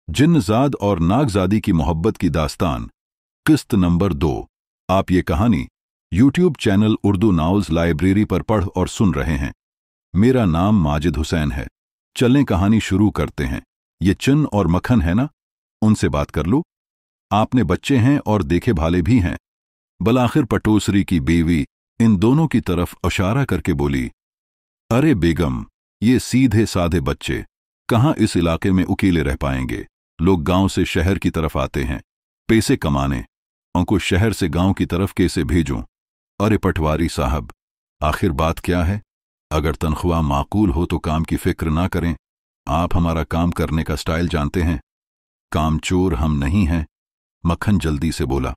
जिन्नजाद और नागजादी की मोहब्बत की दास्तान, किस्त नंबर 2। आप ये कहानी YouTube channel Urdu novels library पर पढ़ और सुन रहे हैं। मेरा नाम माजिद हुसैन है। चलें कहानी शुरू करते हैं। ये चुन और मक्खन है ना, उनसे बात कर लो। आपने बच्चे हैं और देखे भाले भी हैं। बलाखिर पटोसरी की बीवी इन दोनों की तरफ इशारा करके बोली, अरे बेगम, ये सीधे साधे बच्चे कहाँ इस इलाके में अकेले रह पाएंगे। लोग गांव से शहर की तरफ आते हैं पैसे कमाने, उनको शहर से गांव की तरफ कैसे भेजूं। अरे पटवारी साहब, आखिर बात क्या है? अगर तनख्वाह माकूल हो तो काम की फिक्र ना करें। आप हमारा काम करने का स्टाइल जानते हैं। कामचोर हम नहीं हैं। मक्खन जल्दी से बोला,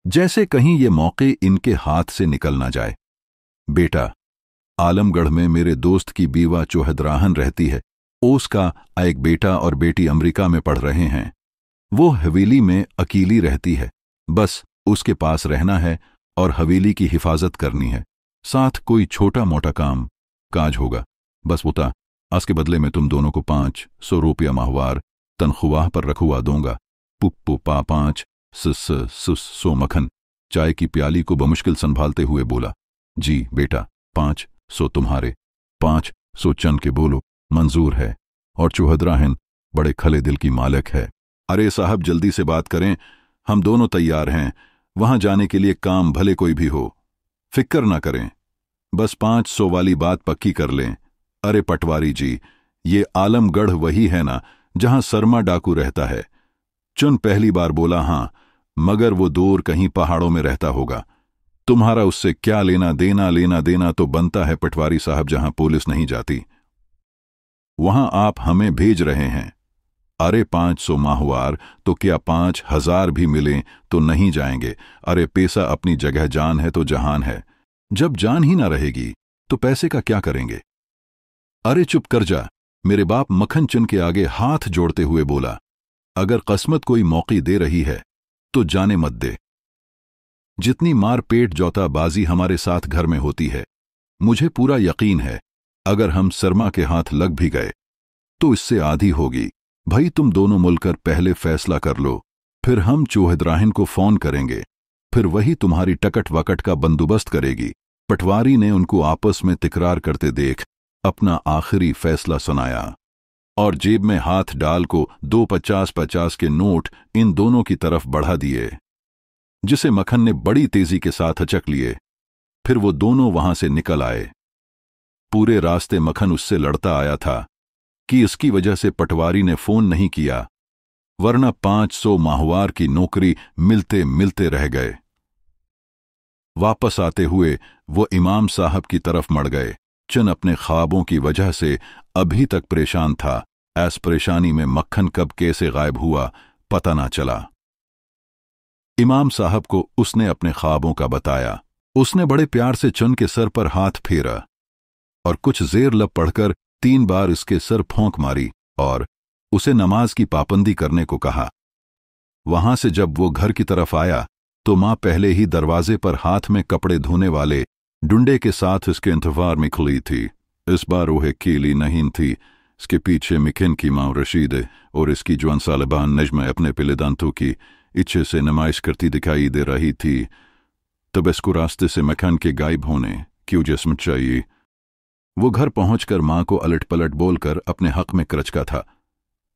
जैसे कहीं ये मौके इनके हाथ से निकल ना जाए। बेटा, आलमगढ़ में मेरे दोस्त की बीवा चौहदराहन रहती है। उसका एक बेटा और बेटी अमेरिका में पढ़ रहे हैं। वो हवेली में अकेली रहती है। बस उसके पास रहना है और हवेली की हिफाजत करनी है। साथ कोई छोटा मोटा काम काज होगा। बस बता, आज के बदले में तुम दोनों को 500 रुपया माहवार तनख्वाह पर रखवा दूंगा। पुप्पू पा 5 सो मक्खन चाय की प्याली को बमुश्किल संभालते हुए बोला, जी बेटा, 500 तुम्हारे, 500 चन के बोलो, मंजूर है। और चौहदराहन बड़े खले दिल की मालिक है। अरे साहब, जल्दी से बात करें, हम दोनों तैयार हैं वहां जाने के लिए। काम भले कोई भी हो, फिक्र ना करें, बस 500 वाली बात पक्की कर लें। अरे पटवारी जी, ये आलमगढ़ वही है ना जहां सरमा डाकू रहता है? चुन पहली बार बोला, हां, मगर वो दूर कहीं पहाड़ों में रहता होगा। तुम्हारा उससे क्या लेना देना तो बनता है पटवारी साहब। जहां पुलिस नहीं जाती वहां आप हमें भेज रहे हैं। अरे 500 माहवार तो क्या 5000 भी मिलें तो नहीं जाएंगे। अरे पैसा अपनी जगह, जान है तो जहान है। जब जान ही ना रहेगी तो पैसे का क्या करेंगे? अरे चुप कर जा, मेरे बाप मक्खन चुन के आगे हाथ जोड़ते हुए बोला, अगर किस्मत कोई मौकी दे रही है तो जाने मत दे। जितनी मार पेट जौता बाजी हमारे साथ घर में होती है, मुझे पूरा यकीन है अगर हम सरमा के हाथ लग भी गए तो इससे आधी होगी। भाई तुम दोनों मिलकर पहले फैसला कर लो, फिर हम चौहदराहन को फोन करेंगे, फिर वही तुम्हारी टकट वकट का बंदोबस्त करेगी। पटवारी ने उनको आपस में तिकरार करते देख अपना आखिरी फैसला सुनाया और जेब में हाथ डाल को 2 50-50 के नोट इन दोनों की तरफ बढ़ा दिए, जिसे मक्खन ने बड़ी तेजी के साथ हचक लिए। फिर वो दोनों वहां से निकल आए। पूरे रास्ते मक्खन उससे लड़ता आया था कि इसकी वजह से पटवारी ने फोन नहीं किया, वरना 500 माहवार की नौकरी मिलते मिलते रह गए। वापस आते हुए वो इमाम साहब की तरफ मड़ गए। चन अपने ख्वाबों की वजह से अभी तक परेशान था। ऐस परेशानी में मक्खन कब कैसे गायब हुआ पता ना चला। इमाम साहब को उसने अपने ख्वाबों का बताया। उसने बड़े प्यार से चन के सर पर हाथ फेरा और कुछ जेर लब पढ़कर 3 बार इसके सर फौंक मारी और उसे नमाज की पाबंदी करने को कहा। वहां से जब वो घर की तरफ आया तो मां पहले ही दरवाजे पर हाथ में कपड़े धोने वाले डुंडे के साथ इसके इंतजार में खुली थी। इस बार वो अकेली नहीं थी। इसके पीछे मिखिन की मां रशीद और इसकी जवान सालिबान नजम अपने पिले दांतों की इच्छे से नुमाइश करती दिखाई दे रही थी। तब इसको रास्ते से मक्खन के गायब होने की जिस्म चाहिए। वो घर पहुंचकर मां को अलट पलट बोलकर अपने हक में करचका था।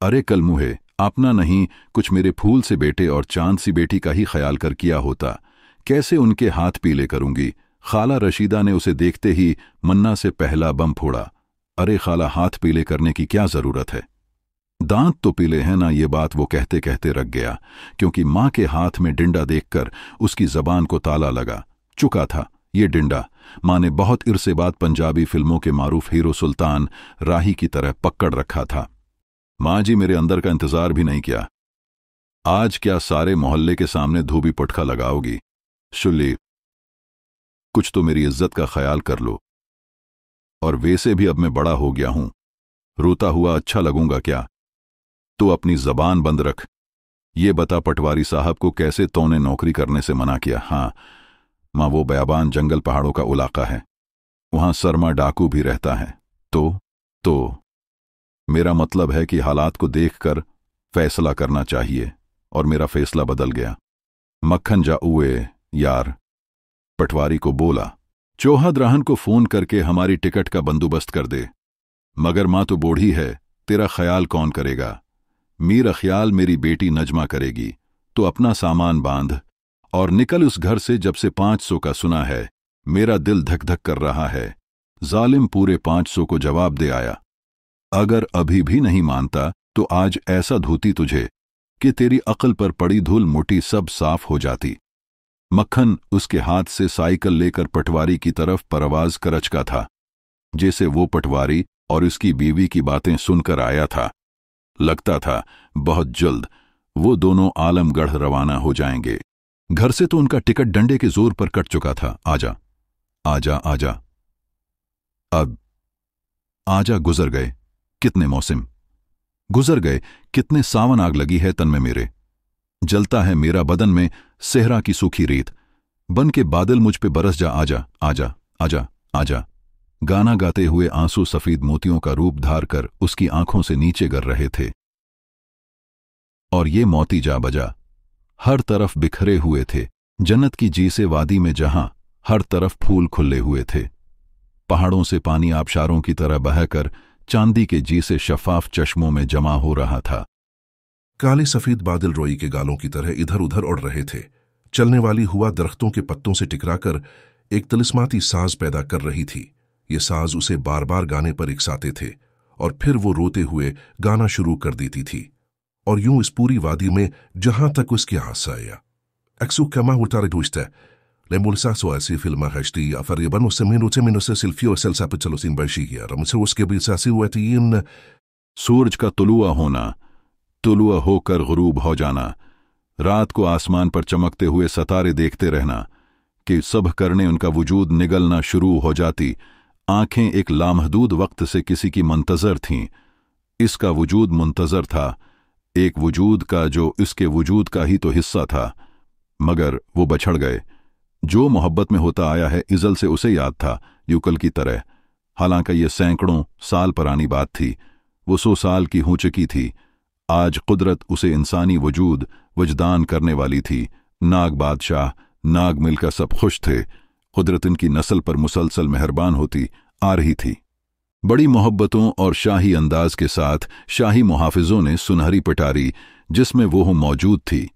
अरे कल मुहे, अपना नहीं, कुछ मेरे फूल से बेटे और चांद सी बेटी का ही ख्याल कर किया होता। कैसे उनके हाथ पीले करूंगी। खाला रशीदा ने उसे देखते ही मन्ना से पहला बम फोड़ा। अरे खाला, हाथ पीले करने की क्या जरूरत है? दांत तो पीले हैं ना। ये बात वो कहते कहते रख गया, क्योंकि मां के हाथ में डिंडा देखकर उसकी जबान को ताला लगा चुका था। ये डिंडा मां ने बहुत इरसे बाद पंजाबी फिल्मों के मारूफ हीरो सुल्तान राही की तरह पकड़ रखा था। मां जी, मेरे अंदर का इंतजार भी नहीं किया। आज क्या सारे मोहल्ले के सामने धोबी पुटखा लगाओगी? शुल्ली, कुछ तो मेरी इज्जत का ख्याल कर लो। और वैसे भी अब मैं बड़ा हो गया हूं, रोता हुआ अच्छा लगूंगा क्या? तो अपनी जबान बंद रख। ये बता पटवारी साहब को कैसे तूने नौकरी करने से मना किया? हाँ मां, वो बयाबान जंगल पहाड़ों का इलाका है, वहां सरमा डाकू भी रहता है। तो मेरा मतलब है कि हालात को देखकर फैसला करना चाहिए, और मेरा फैसला बदल गया। मक्खन जा उए यार, पटवारी को बोला। चौहदराहन को फोन करके हमारी टिकट का बंदोबस्त कर दे। मगर माँ तो बूढ़ी है, तेरा ख्याल कौन करेगा? मेरा ख्याल मेरी बेटी नजमा करेगी। तो अपना सामान बांध और निकल उस घर से। जब से 500 का सुना है, मेरा दिल धक धक कर रहा है। जालिम पूरे 500 को जवाब दे आया। अगर अभी भी नहीं मानता तो आज ऐसा धोती तुझे कि तेरी अक्ल पर पड़ी धूल मोटी सब साफ हो जाती। मक्खन उसके हाथ से साइकिल लेकर पटवारी की तरफ परवाज कर अचका था, जैसे वो पटवारी और उसकी बीवी की बातें सुनकर आया था। लगता था बहुत जल्द वो दोनों आलमगढ़ रवाना हो जाएंगे। घर से तो उनका टिकट डंडे के जोर पर कट चुका था। आजा आजा आजा, अब आजा। गुजर गए कितने मौसम, गुजर गए कितने सावन। आग लगी है तन में मेरे, जलता है मेरा बदन में सेहरा की सूखी रेत। बन के बादल मुझ पे बरस जा। आजा आजा आजा आजा। गाना गाते हुए आंसू सफेद मोतियों का रूप धार कर उसकी आंखों से नीचे गिर रहे थे। और ये मोती जा बजा हर तरफ बिखरे हुए थे, जन्नत की जी से वादी में, जहां हर तरफ फूल खुले हुए थे। पहाड़ों से पानी आबशारों की तरह बहकर चांदी के जी से शफाफ चश्मों में जमा हो रहा था। काले सफेद बादल रोई के गालों की तरह इधर उधर उड़ रहे थे। चलने वाली हुआ दरख्तों के पत्तों से टकराकर एक तिलिस्माती साज पैदा कर रही थी। ये साज उसे बार बार गाने पर इकसाते थे और फिर वो रोते हुए गाना शुरू कर देती थी। और यूं इस पूरी वादी में जहां तक उसकी आस आया। Aquilo que mais voltar a isto lembra-se só assim filmar hasty a faria bano se minutos silfio sel sapitalo sin baixia ramse उसके भी सासी हुए थे इन। सूरज का तुलुआ होना, तुलुआ होकर गुरूब हो जाना, रात को आसमान पर चमकते हुए सितारे देखते रहना कि सब करने उनका वजूद निगलना शुरू हो जाती। आंखें एक लामहदूद वक्त से किसी की मंतजर थीं। इसका वजूद मुंतजर था, एक वजूद का जो इसके वजूद का ही तो हिस्सा था। मगर वो बछड़ गए। जो मोहब्बत में होता आया है इजल से उसे याद था, यूकल की तरह। हालांकि ये सैकड़ों साल पुरानी बात थी, वो 100 साल की हो चुकी थी। आज कुदरत उसे इंसानी वजूद वजदान करने वाली थी। नाग बादशाह, नाग मिलकर सब खुश थे। कुदरत इनकी नस्ल पर मुसलसल मेहरबान होती आ रही थी। बड़ी मोहब्बतों और शाही अंदाज के साथ शाही मुहाफिजों ने सुनहरी पटारी, जिसमें वो मौजूद थी,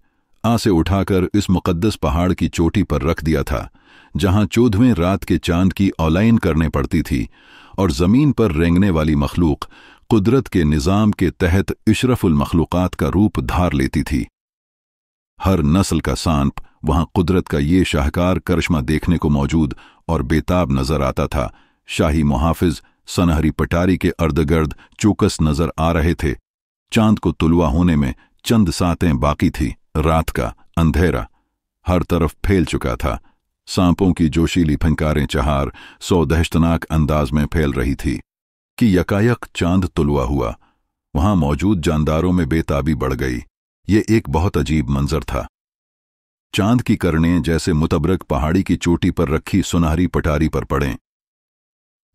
आसे उठाकर इस मुकद्दस पहाड़ की चोटी पर रख दिया था, जहां 14वें रात के चांद की औलाइन करने पड़ती थी और जमीन पर रेंगने वाली मखलूक कुदरत के निज़ाम के तहत इशरफुल मखलूकात का रूप धार लेती थी। हर नस्ल का सांप वहां कुदरत का ये शाहकार करिश्मा देखने को मौजूद और बेताब नजर आता था। शाही मुहाफिज सनहरी पटारी के अर्दगर्द चौकस नजर आ रहे थे। चांद को तुलवा होने में चंद सातें बाकी थी। रात का अंधेरा हर तरफ फैल चुका था। सांपों की जोशीली फंकारें चहार सौ दहशतनाक अंदाज में फैल रही थी कि यकायक चांद तुलवा हुआ। वहां मौजूद जानदारों में बेताबी बढ़ गई। ये एक बहुत अजीब मंजर था। चांद की किरणें जैसे मुतबरक पहाड़ी की चोटी पर रखी सुनहरी पटारी पर पड़ें।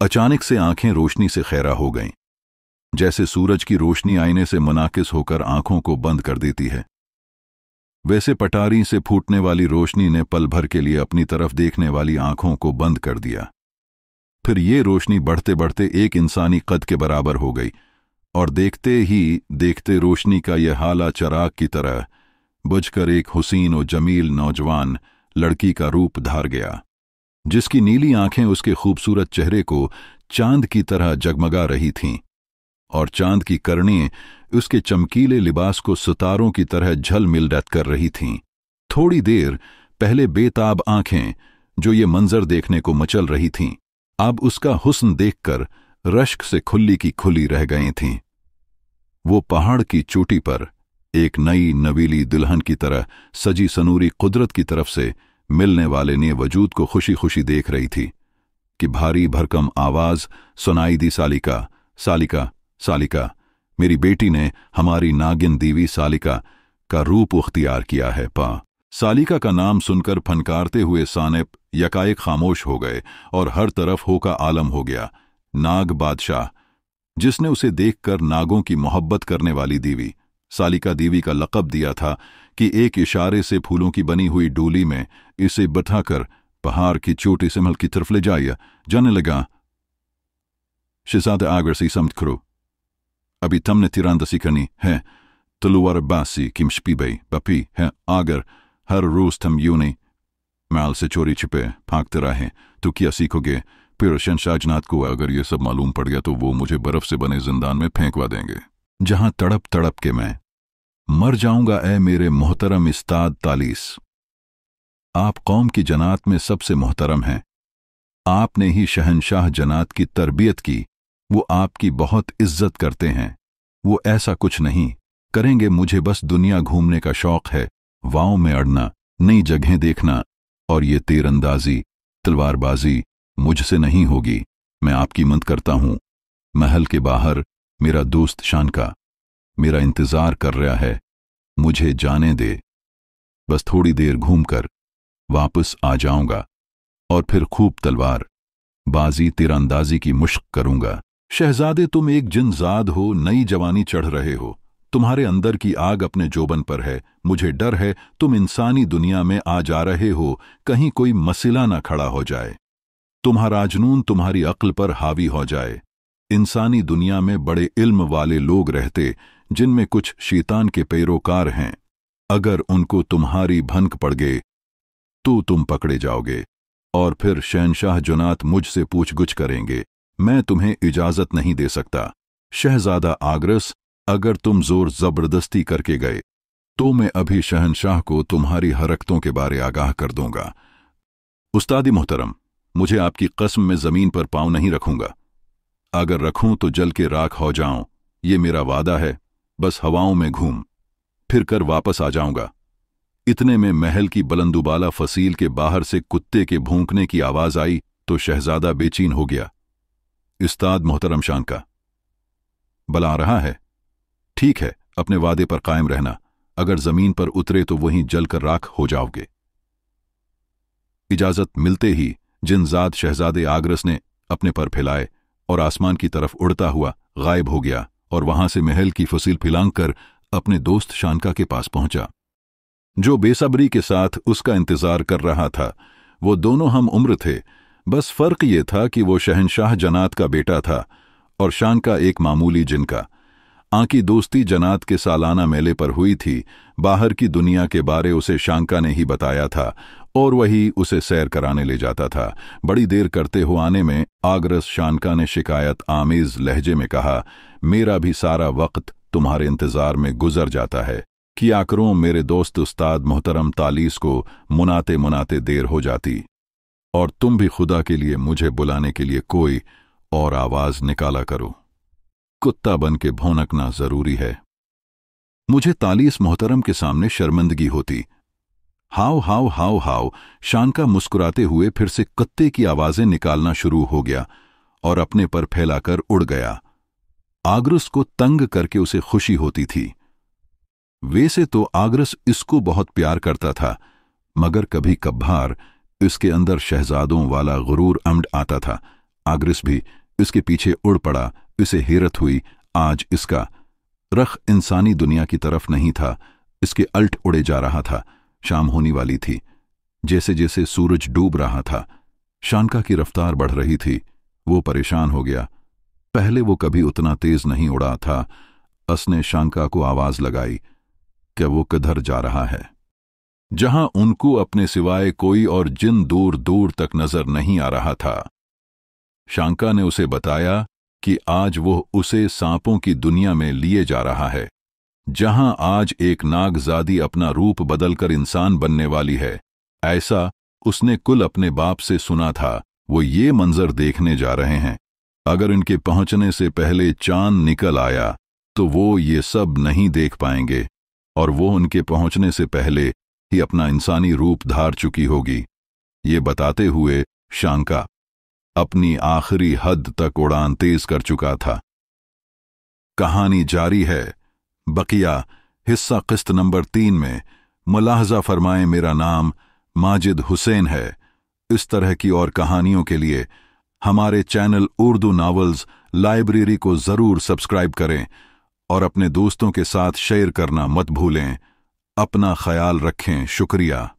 अचानक से आंखें रोशनी से खैरा हो गईं, जैसे सूरज की रोशनी आईने से मुनाकिस होकर आंखों को बंद कर देती है। वैसे पटारी से फूटने वाली रोशनी ने पल भर के लिए अपनी तरफ देखने वाली आंखों को बंद कर दिया। फिर ये रोशनी बढ़ते बढ़ते एक इंसानी कद के बराबर हो गई और देखते ही देखते रोशनी का यह हाला चराग की तरह बुझकर एक हुसीन और जमील नौजवान लड़की का रूप धार गया, जिसकी नीली आंखें उसके खूबसूरत चेहरे को चांद की तरह जगमगा रही थीं और चांद की किरणें उसके चमकीले लिबास को सितारों की तरह झलमिल कर रही थीं। थोड़ी देर पहले बेताब आंखें जो ये मंजर देखने को मचल रही थीं, अब उसका हुस्न देखकर रश्क से खुली की खुली रह गई थीं। वो पहाड़ की चोटी पर एक नई नवीली दुल्हन की तरह सजी सनूरी कुदरत की तरफ से मिलने वाले ने वजूद को खुशी खुशी देख रही थी कि भारी भरकम आवाज सुनाई दी, सालिका सालिका सालिका, मेरी बेटी ने हमारी नागिन दीवी सालिका का रूप उख्तियार किया है। सालिका का नाम सुनकर फनकारते हुए सानेप यकाएक खामोश हो गए और हर तरफ हो का आलम हो गया। नाग बादशाह, जिसने उसे देखकर नागों की मोहब्बत करने वाली दीवी सालिका देवी का लक़ब दिया था कि एक इशारे से फूलों की बनी हुई डोली में इसे बिठाकर पहाड़ की चोटी से महल की तरफ ले जाने लगा। शहजादा आगरसी समझ करो, अभी तुमने तीरंदाजी करनी है, तलवारबाजी की मशपी बपी है। अगर हर रोज तुम यूं नहीं महल से चोरी छिपे भागते रहे तो क्या सीखोगे? फिर शहंशाह जन्नत को अगर ये सब मालूम पड़ गया तो वो मुझे बर्फ से बने जिंदान में फेंकवा देंगे, जहां तड़प तड़प के मैं मर जाऊंगा। ए मेरे मोहतरम उस्ताद तालीस, आप कौम की जन्नत में सबसे मोहतरम हैं। आपने ही शहंशाह जन्नत की तरबियत की, वो आपकी बहुत इज्जत करते हैं। वो ऐसा कुछ नहीं करेंगे। मुझे बस दुनिया घूमने का शौक है, वाव में अड़ना, नई जगहें देखना, और ये तीरंदाजी तलवारबाजी मुझसे नहीं होगी। मैं आपकी मदद करता हूं। महल के बाहर मेरा दोस्त शानका मेरा इंतजार कर रहा है, मुझे जाने दे। बस थोड़ी देर घूमकर वापस आ जाऊंगा और फिर खूब तलवार बाजी तीरंदाजी की मुश्क करूंगा। शहजादे, तुम एक जिनजाद हो, नई जवानी चढ़ रहे हो, तुम्हारे अंदर की आग अपने जोबन पर है। मुझे डर है तुम इंसानी दुनिया में आ जा रहे हो, कहीं कोई मसला ना खड़ा हो जाए, तुम्हारा जुनून तुम्हारी अक्ल पर हावी हो जाए। इंसानी दुनिया में बड़े इल्म वाले लोग रहते जिनमें कुछ शैतान के पैरोकार हैं। अगर उनको तुम्हारी भनक पड़ गए तो तुम पकड़े जाओगे और फिर शहंशाह जन्नत मुझसे पूछगुछ करेंगे। मैं तुम्हें इजाजत नहीं दे सकता। शहजादा आगरस, अगर तुम जोर जबरदस्ती करके गए तो मैं अभी शहंशाह को तुम्हारी हरकतों के बारे आगाह कर दूंगा। उस्तादी मोहतरम, मुझे आपकी कसम में जमीन पर पांव नहीं रखूंगा। अगर रखूं तो जल के राख हो जाऊं, ये मेरा वादा है। बस हवाओं में घूम फिर कर वापस आ जाऊंगा। इतने में महल की बुलंदुबाला फसील के बाहर से कुत्ते के भौंकने की आवाज आई तो शहजादा बेचैन हो गया। उस्ताद मोहतरम, शानका बुला रहा है। ठीक है, अपने वादे पर कायम रहना। अगर जमीन पर उतरे तो वहीं जलकर राख हो जाओगे। इजाजत मिलते ही जिनजाद शहजादे आगरस ने अपने पर फैलाए और आसमान की तरफ उड़ता हुआ गायब हो गया और वहां से महल की फसील फिलांग अपने दोस्त शानका के पास पहुंचा, जो बेसब्री के साथ उसका इंतजार कर रहा था। वो दोनों हम उम्र थे, बस फर्क ये था कि वो शहंशाह जन्नत का बेटा था और शानका एक मामूली जिनका। आंकी दोस्ती जन्नत के सालाना मेले पर हुई थी। बाहर की दुनिया के बारे उसे शानका ने ही बताया था और वही उसे सैर कराने ले जाता था। बड़ी देर करते हो आने में आगरस शानका ने शिकायत आमेज लहजे में कहा, मेरा भी सारा वक्त तुम्हारे इंतजार में गुजर जाता है। किया करूं, मेरे दोस्त उस्ताद मोहतरम तालीस को मुनाते मुनाते देर हो जाती और तुम भी खुदा के लिए मुझे बुलाने के लिए कोई और आवाज निकाला करो। कुत्ता बन के भौंकना जरूरी है। मुझे तालीस मोहतरम के सामने शर्मिंदगी होती। हाव हाव हाव हाव। शानका मुस्कुराते हुए फिर से कुत्ते की आवाजें निकालना शुरू हो गया और अपने पर फैलाकर उड़ गया। आगरस को तंग करके उसे खुशी होती थी। वैसे तो आगरस इसको बहुत प्यार करता था, मगर कभी कभार इसके अंदर शहजादों वाला गुरूर अमड आता था। आगरस भी इसके पीछे उड़ पड़ा। इसे हैरत हुई, आज इसका रख इंसानी दुनिया की तरफ नहीं था, इसके अल्ट उड़े जा रहा था। शाम होने वाली थी। जैसे जैसे सूरज डूब रहा था, शानका की रफ्तार बढ़ रही थी। वो परेशान हो गया। पहले वो कभी उतना तेज नहीं उड़ा था। उसने शानका को आवाज लगाई कि वो किधर जा रहा है, जहां उनको अपने सिवाय कोई और जिन दूर दूर तक नजर नहीं आ रहा था। शानका ने उसे बताया कि आज वो उसे सांपों की दुनिया में लिए जा रहा है, जहां आज एक नागजादी अपना रूप बदलकर इंसान बनने वाली है। ऐसा उसने कुल अपने बाप से सुना था। वो ये मंजर देखने जा रहे हैं। अगर इनके पहुंचने से पहले चांद निकल आया तो वो ये सब नहीं देख पाएंगे और वो उनके पहुंचने से पहले ही अपना इंसानी रूप धार चुकी होगी। ये बताते हुए शानका अपनी आखिरी हद तक उड़ान तेज कर चुका था। कहानी जारी है। बकिया हिस्सा किस्त नंबर 3 में। मुलाहजा फरमाएं, मेरा नाम माजिद हुसैन है। इस तरह की और कहानियों के लिए हमारे चैनल उर्दू नॉवेल्स लाइब्रेरी को जरूर सब्सक्राइब करें और अपने दोस्तों के साथ शेयर करना मत भूलें। अपना ख्याल रखें। शुक्रिया।